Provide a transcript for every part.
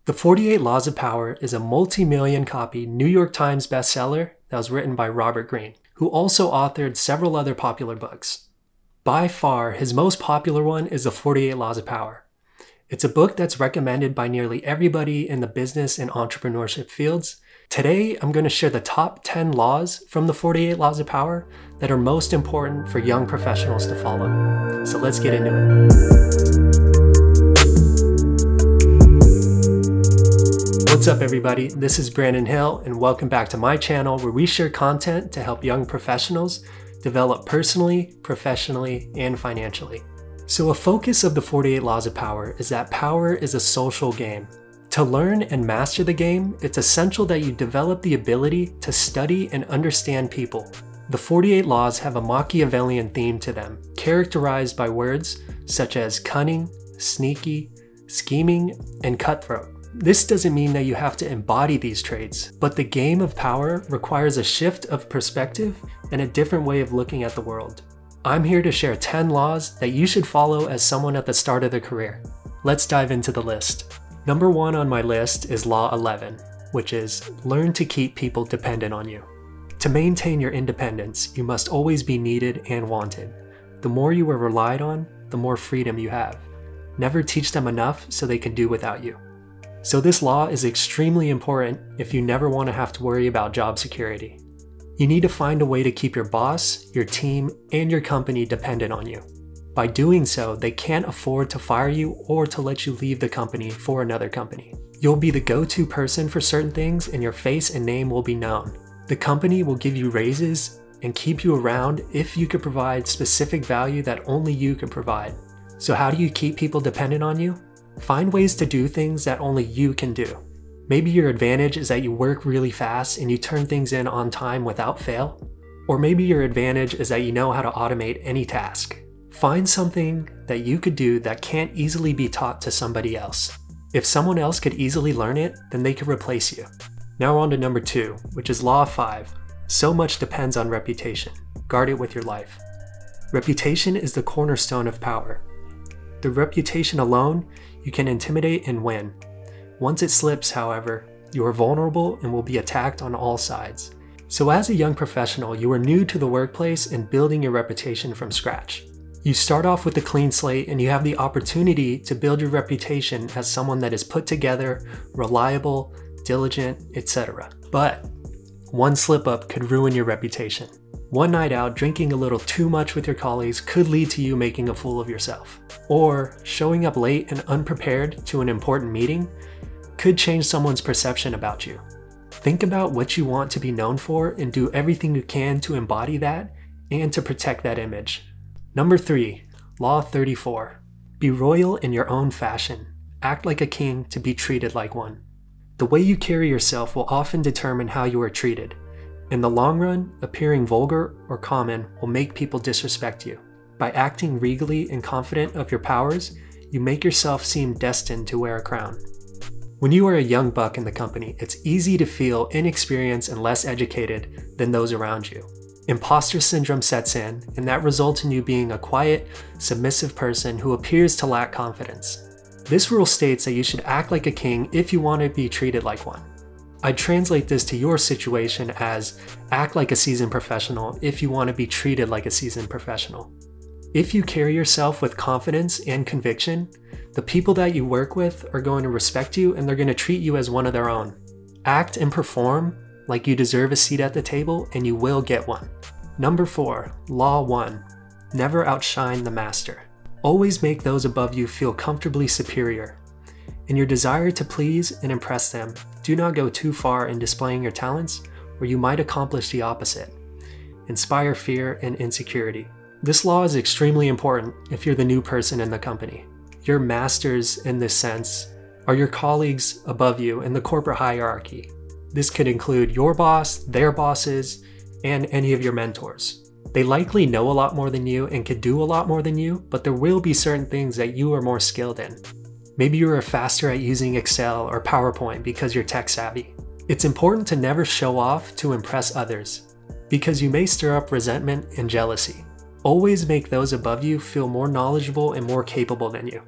The 48 Laws of Power is a multi-million copy New York Times bestseller that was written by Robert Greene, who also authored several other popular books. By far, his most popular one is The 48 Laws of Power. It's a book that's recommended by nearly everybody in the business and entrepreneurship fields. Today, I'm going to share the top 10 laws from the 48 Laws of Power that are most important for young professionals to follow. So let's get into it. What's up everybody, this is Brandon Hill and welcome back to my channel where we share content to help young professionals develop personally, professionally, and financially. So a focus of the 48 Laws of Power is that power is a social game. To learn and master the game, it's essential that you develop the ability to study and understand people. The 48 Laws have a Machiavellian theme to them, characterized by words such as cunning, sneaky, scheming, and cutthroat. This doesn't mean that you have to embody these traits, but the game of power requires a shift of perspective and a different way of looking at the world. I'm here to share 10 laws that you should follow as someone at the start of their career. Let's dive into the list. Number 1 on my list is Law 11, which is learn to keep people dependent on you. To maintain your independence, you must always be needed and wanted. The more you are relied on, the more freedom you have. Never teach them enough so they can do without you. So this law is extremely important if you never want to have to worry about job security. You need to find a way to keep your boss, your team, and your company dependent on you. By doing so, they can't afford to fire you or to let you leave the company for another company. You'll be the go-to person for certain things and your face and name will be known. The company will give you raises and keep you around if you could provide specific value that only you could provide. So how do you keep people dependent on you? Find ways to do things that only you can do. Maybe your advantage is that you work really fast and you turn things in on time without fail. Or maybe your advantage is that you know how to automate any task. Find something that you could do that can't easily be taught to somebody else. If someone else could easily learn it, then they could replace you. Now on to number 2, which is Law 5. So much depends on reputation. Guard it with your life. Reputation is the cornerstone of power. The reputation alone, you can intimidate and win. Once it slips, however, you are vulnerable and will be attacked on all sides. So as a young professional, you are new to the workplace and building your reputation from scratch. You start off with a clean slate and you have the opportunity to build your reputation as someone that is put together, reliable, diligent, etc. But one slip up could ruin your reputation. One night out drinking a little too much with your colleagues could lead to you making a fool of yourself. Or showing up late and unprepared to an important meeting could change someone's perception about you. Think about what you want to be known for and do everything you can to embody that and to protect that image. Number 3, Law 34. Be royal in your own fashion. Act like a king to be treated like one. The way you carry yourself will often determine how you are treated. In the long run, appearing vulgar or common will make people disrespect you. By acting regally and confident of your powers, you make yourself seem destined to wear a crown. When you are a young buck in the company, it's easy to feel inexperienced and less educated than those around you. Imposter syndrome sets in, and that results in you being a quiet, submissive person who appears to lack confidence. This rule states that you should act like a king if you want to be treated like one. I'd translate this to your situation as act like a seasoned professional if you want to be treated like a seasoned professional. If you carry yourself with confidence and conviction, the people that you work with are going to respect you and they're going to treat you as one of their own. Act and perform like you deserve a seat at the table and you will get one. Number 4, Law 1. Never outshine the master. Always make those above you feel comfortably superior. In your desire to please and impress them, do not go too far in displaying your talents, or you might accomplish the opposite. Inspire fear and insecurity. This law is extremely important if you're the new person in the company. Your masters in this sense are your colleagues above you in the corporate hierarchy. This could include your boss, their bosses, and any of your mentors. They likely know a lot more than you and could do a lot more than you, but there will be certain things that you are more skilled in. Maybe you are faster at using Excel or PowerPoint because you're tech savvy. It's important to never show off to impress others, because you may stir up resentment and jealousy. Always make those above you feel more knowledgeable and more capable than you.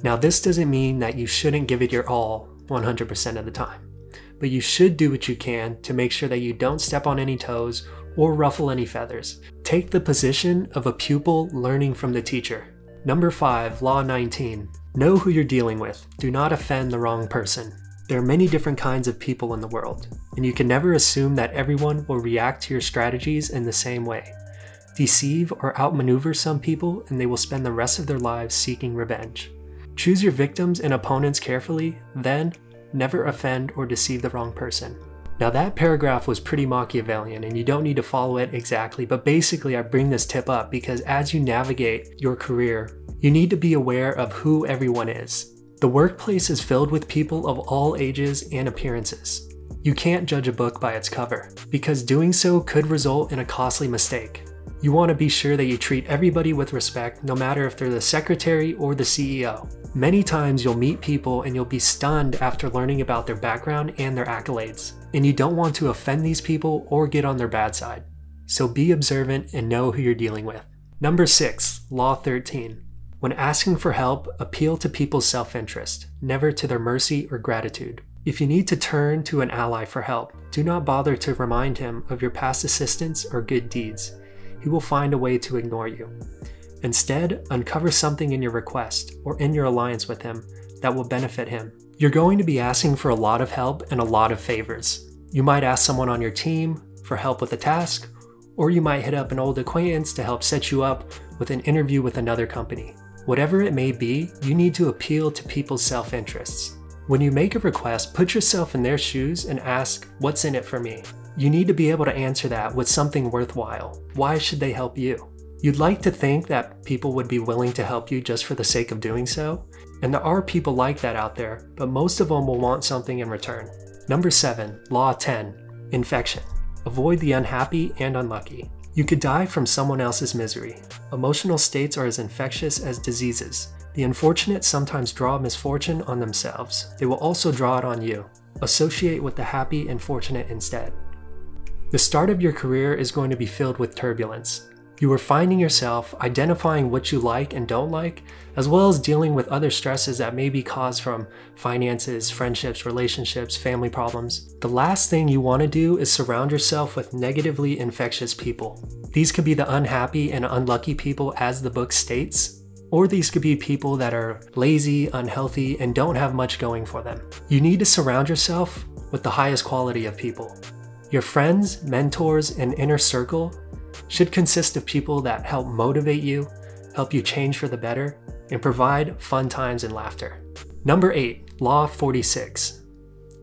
Now, this doesn't mean that you shouldn't give it your all. 100% of the time. But you should do what you can to make sure that you don't step on any toes or ruffle any feathers. Take the position of a pupil learning from the teacher. Number 5, Law 19. Know who you're dealing with. Do not offend the wrong person. There are many different kinds of people in the world, and you can never assume that everyone will react to your strategies in the same way. Deceive or outmaneuver some people and they will spend the rest of their lives seeking revenge. Choose your victims and opponents carefully, then never offend or deceive the wrong person. Now that paragraph was pretty Machiavellian and you don't need to follow it exactly, but basically I bring this tip up because as you navigate your career, you need to be aware of who everyone is. The workplace is filled with people of all ages and appearances. You can't judge a book by its cover, because doing so could result in a costly mistake. You want to be sure that you treat everybody with respect, no matter if they're the secretary or the CEO. Many times you'll meet people and you'll be stunned after learning about their background and their accolades, and you don't want to offend these people or get on their bad side. So be observant and know who you're dealing with. Number 6, Law 13. When asking for help, appeal to people's self-interest, never to their mercy or gratitude. If you need to turn to an ally for help, do not bother to remind him of your past assistance or good deeds. He will find a way to ignore you. Instead, uncover something in your request or in your alliance with him that will benefit him. You're going to be asking for a lot of help and a lot of favors. You might ask someone on your team for help with a task, or you might hit up an old acquaintance to help set you up with an interview with another company. Whatever it may be, you need to appeal to people's self-interests. When you make a request, put yourself in their shoes and ask, what's in it for me? You need to be able to answer that with something worthwhile. Why should they help you? You'd like to think that people would be willing to help you just for the sake of doing so, and there are people like that out there, but most of them will want something in return. Number 7, Law 10. Infection. Avoid the unhappy and unlucky. You could die from someone else's misery. Emotional states are as infectious as diseases. The unfortunate sometimes draw misfortune on themselves. They will also draw it on you. Associate with the happy and fortunate instead. The start of your career is going to be filled with turbulence. You are finding yourself identifying what you like and don't like, as well as dealing with other stresses that may be caused from finances, friendships, relationships, family problems. The last thing you want to do is surround yourself with negatively infectious people. These could be the unhappy and unlucky people as the book states, or these could be people that are lazy, unhealthy, and don't have much going for them. You need to surround yourself with the highest quality of people. Your friends, mentors, and inner circle should consist of people that help motivate you, help you change for the better, and provide fun times and laughter. Number 8, Law 46.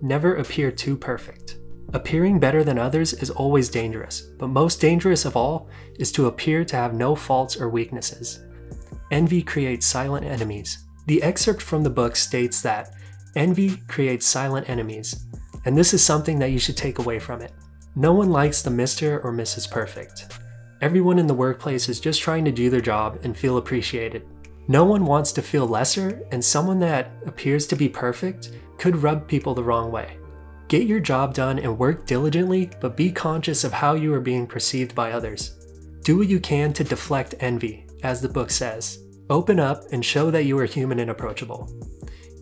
Never appear too perfect. Appearing better than others is always dangerous, but most dangerous of all is to appear to have no faults or weaknesses. Envy creates silent enemies. The excerpt from the book states that envy creates silent enemies, and this is something that you should take away from it. No one likes the Mr. or Mrs. Perfect. Everyone in the workplace is just trying to do their job and feel appreciated. No one wants to feel lesser, and someone that appears to be perfect could rub people the wrong way. Get your job done and work diligently, but be conscious of how you are being perceived by others. Do what you can to deflect envy, as the book says. Open up and show that you are human and approachable.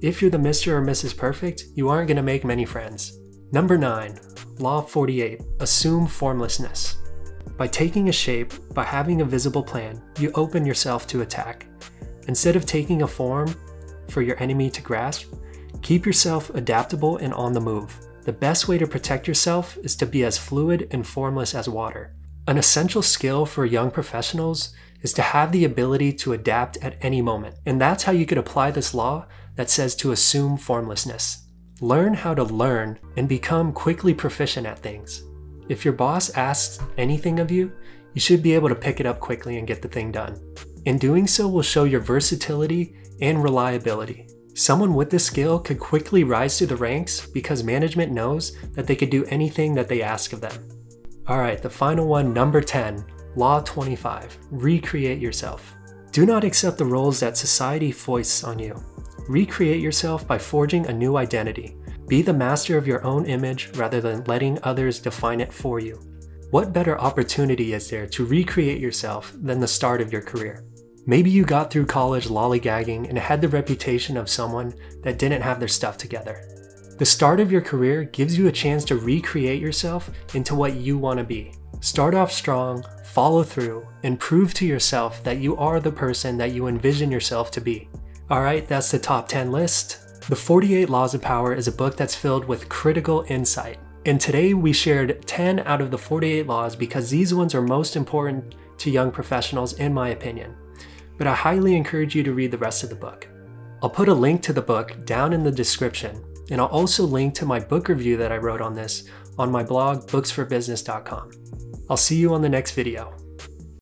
If you're the Mr. or Mrs. Perfect, you aren't going to make many friends. Number 9, Law 48. Assume formlessness. By taking a shape, by having a visible plan, you open yourself to attack. Instead of taking a form for your enemy to grasp, keep yourself adaptable and on the move. The best way to protect yourself is to be as fluid and formless as water. An essential skill for young professionals is to have the ability to adapt at any moment. And that's how you could apply this law that says to assume formlessness. Learn how to learn and become quickly proficient at things. If your boss asks anything of you, you should be able to pick it up quickly and get the thing done. And doing so will show your versatility and reliability. Someone with this skill could quickly rise through the ranks because management knows that they could do anything that they ask of them. Alright, the final one, number 10, Law 25. Recreate yourself. Do not accept the roles that society foists on you. Recreate yourself by forging a new identity. Be the master of your own image rather than letting others define it for you. What better opportunity is there to recreate yourself than the start of your career? Maybe you got through college lollygagging and had the reputation of someone that didn't have their stuff together. The start of your career gives you a chance to recreate yourself into what you want to be. Start off strong, follow through, and prove to yourself that you are the person that you envision yourself to be. Alright, that's the top 10 list. The 48 Laws of Power is a book that's filled with critical insight. And today we shared 10 out of the 48 laws because these ones are most important to young professionals in my opinion. But I highly encourage you to read the rest of the book. I'll put a link to the book down in the description, and I'll also link to my book review that I wrote on this on my blog, booksforbusiness.com. I'll see you on the next video.